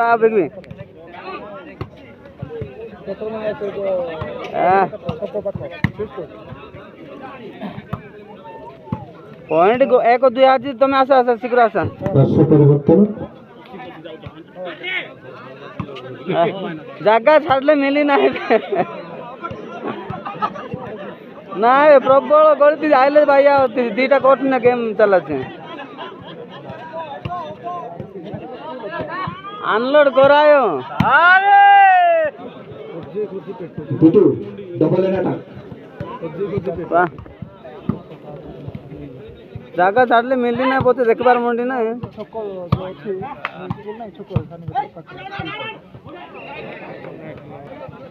आप भी पॉइंट को एक दुई आज तुम आस आस शीघ्र आस जगह छाड़ले मिली ना ना प्रबल गलती आइले भाई दीटा कोट ना गेम चला अनलोड करायो जगह छाड़ले मिली ना बोते देख बार मंडी ना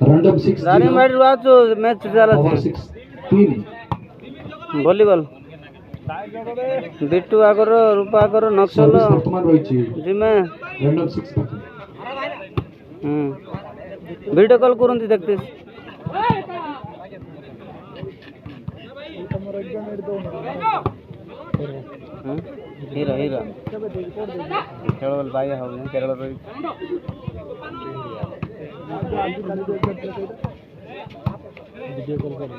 रैंडम 6 रानी माइट वाचो मैच चला वॉलीबॉल बिट्टू आगर रूपा आगर नक्सल वर्तमान रही जिमे रैंडम 6 वीडियो कॉल करंती देखते हीरा हीरा खेल बाया हो केरल रही वीडियो कॉल कर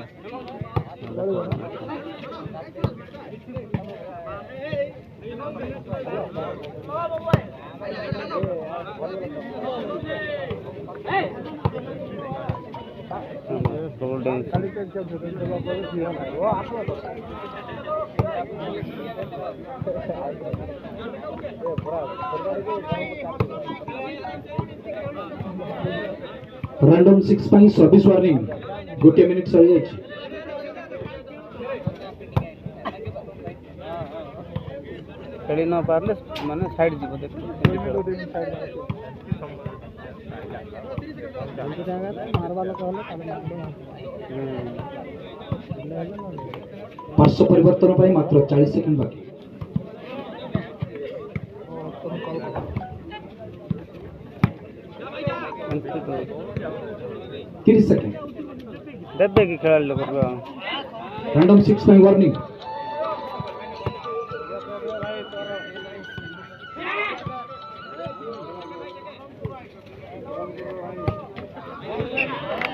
रैंडम 6 पाई सर्विस वार्निंग गोटे मिनिट सरी जाय खेली न पारले माने साइड जीव देख मारवा लोक हले पार्श्व परिवर्तन पाई मात्र 40 सेकंड बाकी 30 सेकंड देबे की खेल लोक रैंडम 6 पाई वार्निंग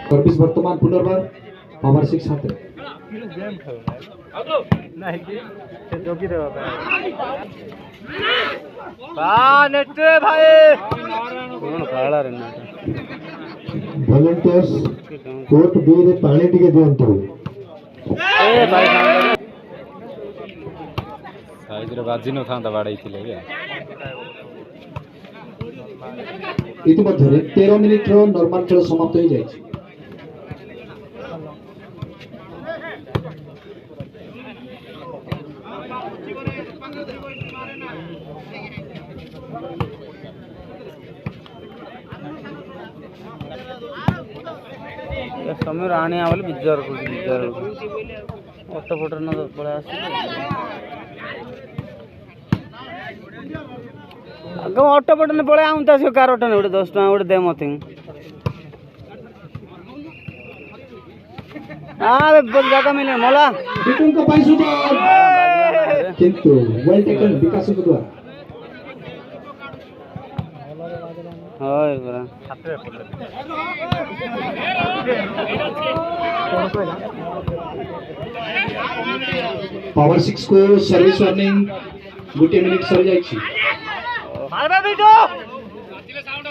सर्विस वर्तमान पुनर्बार पावर 6 हाथ गेम खेल नहीं कि से जोगी देवा बा नेट भाई कौन खाड़ा रे ना वॉलंटियर्स कोर्ट बी रे पानी टिके दियंतु ए भाई साइज रे बाजी न थांता बाड़ाई थिले के इतिमध्ये 13 मिनिट रो नॉर्मल खेल समाप्त हो जाय छी समय आने वाले बिजार ऑटो फोटो न पड़ा आगे ऑटो फोटो ने पड़ा आउं ता से कार ऑटो ने 10 टका उडे दे मथिं बे बोल जगह मिले मोला टिटुन को पाई सुतो किंतु वेल टेकन विकास को द्वारा होय बरा पावर 6 को सर्विस वार्निंग गोटे मिनिट सरी जाय छी मारबा बिटो साउंड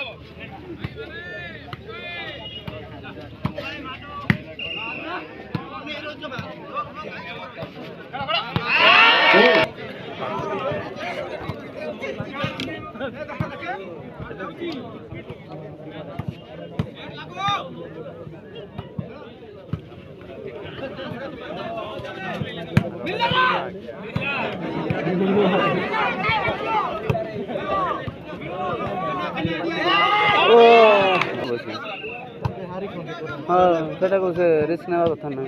हाँ सेटा को से रिस्क नेवा कथा ना